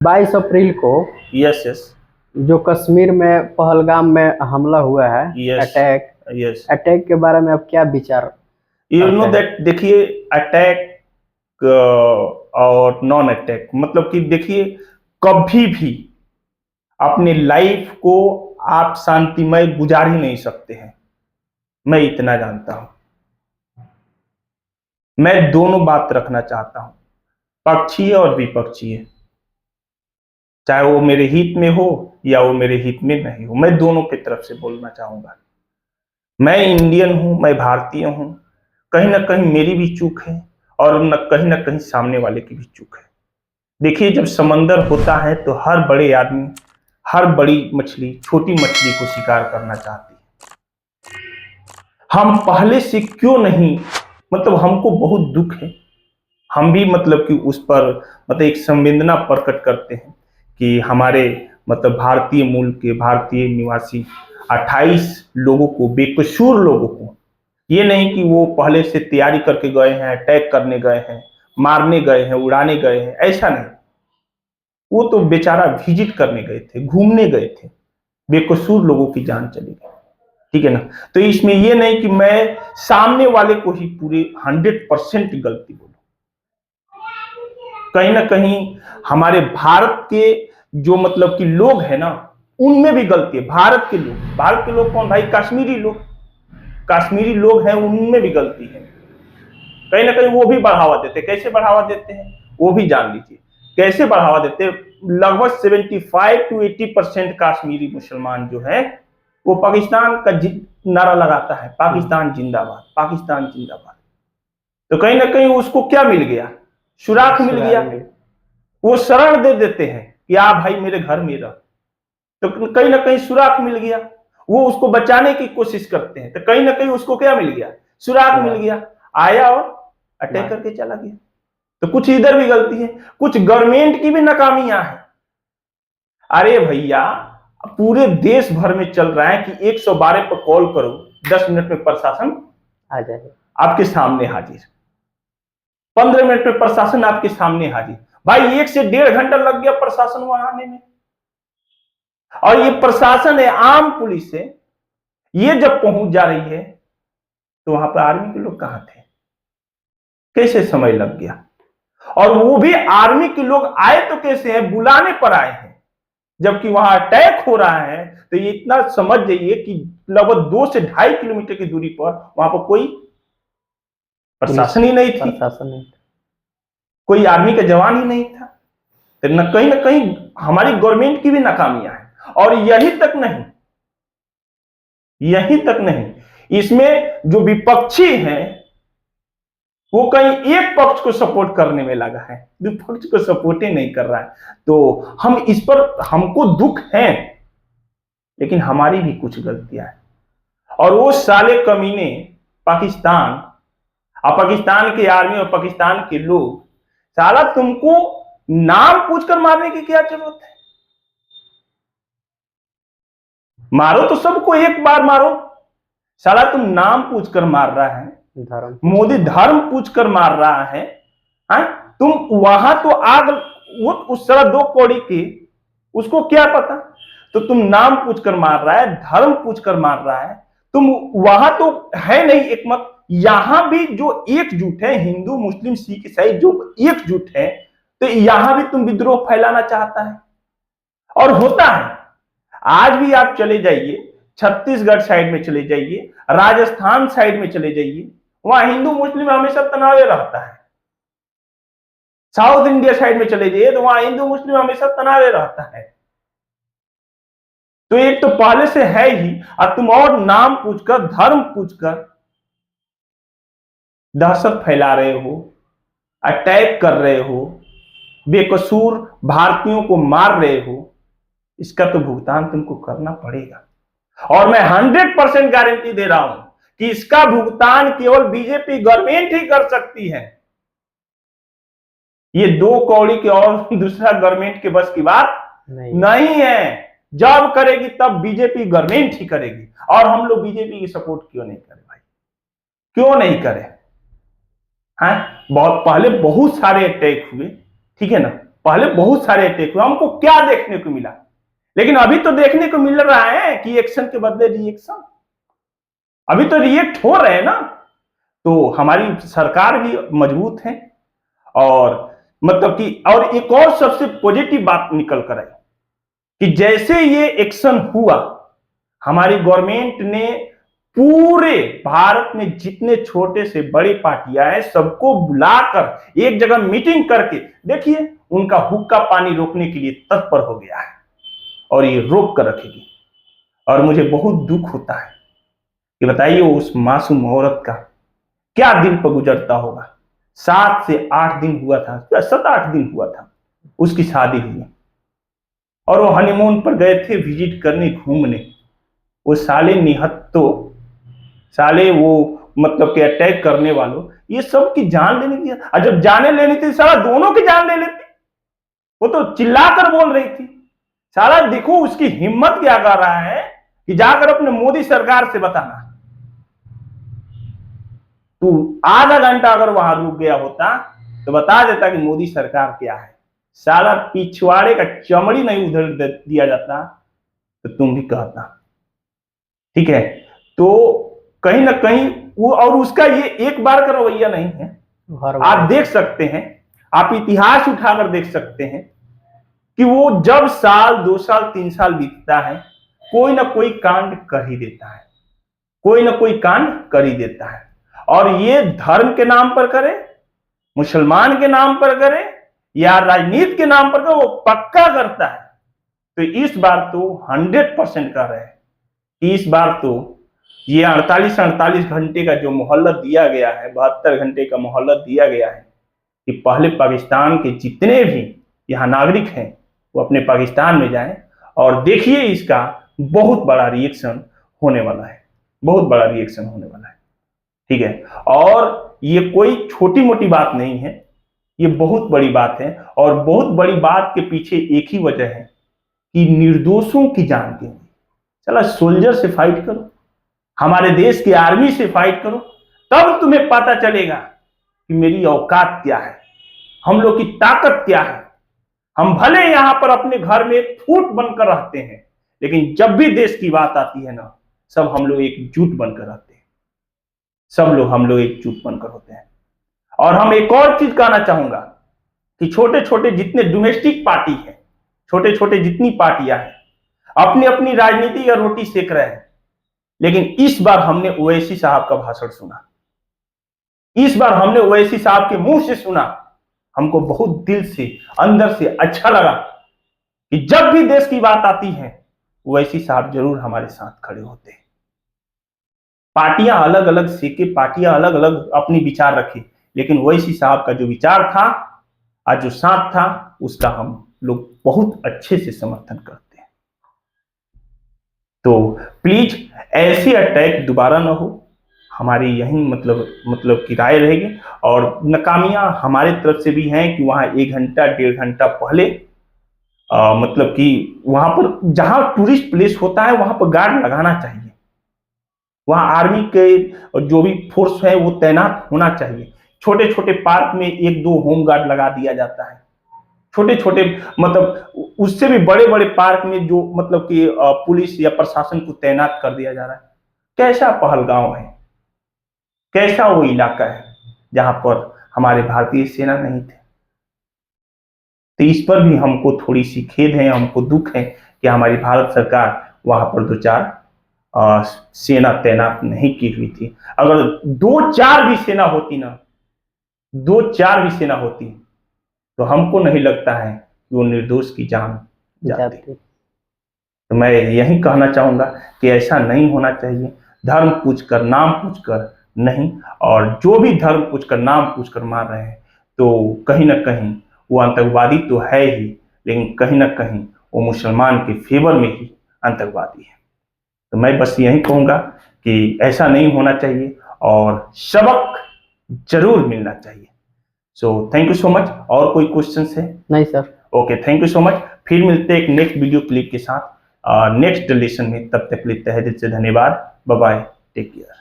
22 अप्रैल को yes yes जो कश्मीर में पहलगाम में हमला हुआ है, यस अटैक यस अटैक के बारे में आप क्या विचार यू नो करते हैं? दैट, देखिए अटैक और नॉन अटैक मतलब कि देखिए, कभी भी अपने लाइफ को आप शांतिमय गुजार ही नहीं सकते हैं। मैं इतना जानता हूं। मैं दोनों बात रखना चाहता हूं, पक्षीय और विपक्षीय, चाहे वो मेरे हित में हो या वो मेरे हित में नहीं हो। मैं दोनों की तरफ से बोलना चाहूंगा। मैं इंडियन हूं, मैं भारतीय हूं। कहीं ना कहीं मेरी भी चूक है और कहीं ना कहीं सामने वाले की भी चूक है। देखिए, जब समंदर होता है तो हर बड़े आदमी, हर बड़ी मछली छोटी मछली को शिकार करना चाहती है। हम पहले से क्यों नहीं, मतलब हमको बहुत दुख है। हम भी मतलब कि उस पर मतलब एक संवेदना प्रकट करते हैं कि हमारे मतलब भारतीय मूल के भारतीय निवासी 28 लोगों को, बेकसूर लोगों को, ये नहीं कि वो पहले से तैयारी करके गए हैं, अटैक करने गए हैं, मारने गए हैं, उड़ाने गए हैं, ऐसा नहीं। वो तो बेचारा विजिट करने गए थे, घूमने गए थे। बेकसूर लोगों की जान चली गई। ठीक है ना। तो इसमें ये नहीं कि मैं सामने वाले को ही पूरे 100% गलती बोलूं। कहीं ना कहीं हमारे भारत के जो मतलब कि लोग हैं ना, उनमें भी गलती है। भारत के लोग कौन भाई? कश्मीरी लोग हैं, उनमें भी गलती है। कहीं ना कहीं वो भी बढ़ावा देते हैं। कैसे बढ़ावा देते हैं वो भी जान लीजिए। कैसे बढ़ावा देते हैं? लगभग 75 to 80% कश्मीरी मुसलमान जो है वो पाकिस्तान का नारा लगाता है, पाकिस्तान जिंदाबाद, पाकिस्तान जिंदाबाद। तो कहीं ना कहीं उसको क्या मिल गया? सुराग मिल गया। वो शरण दे देते हैं कि आ भाई मेरे घर में रह। तो कहीं ना कहीं सुराग मिल गया। वो उसको बचाने की कोशिश करते हैं, तो कहीं ना कहीं उसको क्या मिल गया? सुराग मिल गया। आया और अटैक करके चला गया। तो कुछ इधर भी गलती है, कुछ गवर्नमेंट की भी नाकामियां हैं। अरे भैया, पूरे देश भर में चल रहा है कि 112 पर कॉल करो, 10 मिनट में प्रशासन आ जाए, आपके सामने हाजिर। 15 मिनट में प्रशासन आपके सामने हाजिर। भाई 1 से 1.5 घंटा लग गया प्रशासन वहां आने में। और ये प्रशासन है, आम पुलिस है, ये जब पहुंच जा रही है तो वहां पर आर्मी के लोग कहां थे? कैसे समय लग गया? और वो भी आर्मी के लोग आए तो कैसे हैं? बुलाने पर आए हैं। जबकि वहां अटैक हो रहा है तो ये इतना समझ जाइए कि लगभग 2 से 2.5 किलोमीटर की दूरी पर वहां पर कोई प्रशासन ही नहीं थी, कोई आर्मी का जवान ही नहीं था। तो कहीं ना कहीं हमारी गवर्नमेंट की भी नाकामियां हैं। और यही तक नहीं, इसमें जो विपक्षी है वो कहीं एक पक्ष को सपोर्ट करने में लगा है, विपक्ष को सपोर्ट ही नहीं कर रहा है। तो हम इस पर, हमको दुख है, लेकिन हमारी भी कुछ गलतियां हैं। और वो साले कमीने पाकिस्तान और पाकिस्तान की आर्मी और पाकिस्तान के लोग, साला तुमको नाम पूछकर मारने की क्या जरूरत है? मारो तो सबको एक बार मारो। साला तुम नाम पूछकर मार रहा है, मोदी धर्म पूछकर मार रहा है। तुम वहां तो आग, वो उस तरह 2 कौड़ी की, उसको क्या पता? तो तुम नाम पूछकर मार रहा है, धर्म पूछकर मार रहा है। तुम वहां तो है नहीं एक मत। यहां भी जो एकजुट है, हिंदू मुस्लिम सिख ईसाई जो एकजुट है, तो यहां भी तुम विद्रोह फैलाना चाहता है। और होता है। आज भी आप चले जाइए, छत्तीसगढ़ साइड में चले जाइए, राजस्थान साइड में चले जाइए, वहां हिंदू मुस्लिम हमेशा तनाव रहता है। साउथ इंडिया साइड में चले जाइए तो वहां हिंदू मुस्लिम हमेशा तनाव रहता है। तो एक तो पहले से है ही, और तुम और नाम पूछकर, धर्म पूछकर दहशत फैला रहे हो, अटैक कर रहे हो, बेकसूर भारतीयों को मार रहे हो। इसका तो भुगतान तुमको करना पड़ेगा। और मैं 100% गारंटी दे रहा हूं कि इसका भुगतान केवल बीजेपी गवर्नमेंट ही कर सकती है। ये 2 कौड़ी के और दूसरा गवर्नमेंट के बस की बात नहीं है। जब करेगी तब बीजेपी गवर्नमेंट ही करेगी। और हम लोग बीजेपी की सपोर्ट क्यों नहीं करें भाई? क्यों नहीं करें? बहुत पहले बहुत सारे अटैक हुए, ठीक है ना, पहले बहुत सारे अटैक हुए, हमको क्या देखने को मिला? लेकिन अभी तो देखने को मिल रहा है कि एक्शन के बदले रिएक्शन, अभी तो रिएक्ट हो रहे हैं ना। तो हमारी सरकार भी मजबूत है, और मतलब कि और एक और सबसे पॉजिटिव बात निकल कर आई कि जैसे ये एक्शन हुआ, हमारी गवर्नमेंट ने पूरे भारत में जितने छोटे से बड़ी पार्टियां हैं सबको बुलाकर एक जगह मीटिंग करके, देखिए, उनका हुक्का पानी रोकने के लिए तत्पर हो गया है और ये रोक कर रखेगी। और मुझे बहुत दुख होता है कि बताइए उस मासूम औरत का क्या दिल पर गुजरता होगा। 7 से 8 दिन हुआ था, 7-8 दिन हुआ था उसकी शादी हुई, और वो हनीमून पर गए थे विजिट करने, घूमने। वो साले निहत्तो, साले वो मतलब कि अटैक करने वालों, ये सब की जान लेने की, और जब जाने लेनी थी साला दोनों की जान ले लेती। वो तो चिल्लाकर बोल रही थी, साला देखो उसकी हिम्मत क्या कर रहा है कि जाकर अपने मोदी सरकार से बताना। तू आधा घंटा अगर वहां रुक गया होता तो बता देता कि मोदी सरकार क्या है। साला पिछवाड़े का चमड़ी नहीं उधर दिया जाता तो तुम भी कहता, ठीक है। तो कहीं ना कहीं वो, और उसका ये एक बार का रवैया नहीं है, आप देख सकते हैं, आप इतिहास उठाकर देख सकते हैं कि वो जब साल 2 साल 3 साल बीतता है, कोई ना कोई कांड कर ही देता है, कोई ना कोई कांड कर ही देता है। और ये धर्म के नाम पर करे, मुसलमान के नाम पर करे, या राजनीति के नाम पर करे, वो पक्का करता है। तो इस बार तो 100% कर रहे हैं कि इस बार तो ये 48 घंटे का जो मोहल्लत दिया गया है, 72 घंटे का मोहल्लत दिया गया है कि पहले पाकिस्तान के जितने भी यहाँ नागरिक हैं वो अपने पाकिस्तान में जाएं, और देखिए इसका बहुत बड़ा रिएक्शन होने वाला है, बहुत बड़ा रिएक्शन होने वाला है, ठीक है। और ये कोई छोटी मोटी बात नहीं है, ये बहुत बड़ी बात है। और बहुत बड़ी बात के पीछे एक ही वजह है कि निर्दोषों की जान के लिए, चला सोल्जर से फाइट करो, हमारे देश की आर्मी से फाइट करो, तब तुम्हें पता चलेगा कि मेरी औकात क्या है, हम लोग की ताकत क्या है। हम भले यहां पर अपने घर में फूट बनकर रहते हैं, लेकिन जब भी देश की बात आती है ना, सब हम लोग एकजुट बनकर रहते हैं, हम लोग एकजुट बनकर होते हैं। और हम एक और चीज कहना चाहूंगा कि छोटे छोटे जितने डोमेस्टिक पार्टी हैं, छोटे छोटे जितनी पार्टियां हैं, अपनी अपनी राजनीति या रोटी सेक रहे हैं, लेकिन इस बार हमने ओवैसी साहब का भाषण सुना, इस बार हमने ओवैसी साहब के मुंह से सुना, हमको बहुत दिल से अंदर से अच्छा लगा कि जब भी देश की बात आती है ओवैसी साहब जरूर हमारे साथ खड़े होते हैं। पार्टियां अलग अलग सेके, पार्टियां अलग अलग अपनी विचार रखे, लेकिन ओवैसी साहब का जो विचार था, आज जो साथ था, उसका हम लोग बहुत अच्छे से समर्थन करते हैं। तो प्लीज ऐसे अटैक दोबारा ना हो, हमारी यही मतलब की राय रहेगी। और नाकामियां हमारे तरफ से भी हैं कि वहां 1 घंटा 1.5 घंटा पहले मतलब कि वहां पर जहां टूरिस्ट प्लेस होता है वहां पर गार्ड लगाना चाहिए, वहां आर्मी के जो भी फोर्स है वो तैनात होना चाहिए। छोटे छोटे पार्क में 1-2 होम गार्ड लगा दिया जाता है, छोटे छोटे मतलब उससे भी बड़े बड़े पार्क में जो मतलब कि पुलिस या प्रशासन को तैनात कर दिया जा रहा है। कैसा पहलगांव है, कैसा वो इलाका है जहां पर हमारे भारतीय सेना नहीं थे। तो इस पर भी हमको थोड़ी सी खेद है, हमको दुख है कि हमारी भारत सरकार वहां पर 2-4 सेना तैनात नहीं की हुई थी। अगर 2-4 भी सेना होती ना, 2-4 भी सेना होती तो हमको नहीं लगता है कि वो निर्दोष की जान जाती। तो मैं यही कहना चाहूंगा कि ऐसा नहीं होना चाहिए, धर्म पूछकर नाम पूछकर नहीं, और जो भी धर्म पूछकर नाम पूछकर मार रहे हैं तो कहीं ना कहीं वो आतंकवादी तो है ही, लेकिन कहीं ना कहीं वो मुसलमान के फेवर में ही आतंकवादी है। तो मैं बस यही कहूंगा कि ऐसा नहीं होना चाहिए और सबक जरूर मिलना चाहिए। So thank you so much. और कोई क्वेश्चन है? नहीं sir. Okay, thank you so much. फिर मिलते हैं एक नेक्स्ट वीडियो क्लिप के साथ नेक्स्ट लेसन में। तब तक के लिए तहे दिल से धन्यवाद। Bye bye, take care.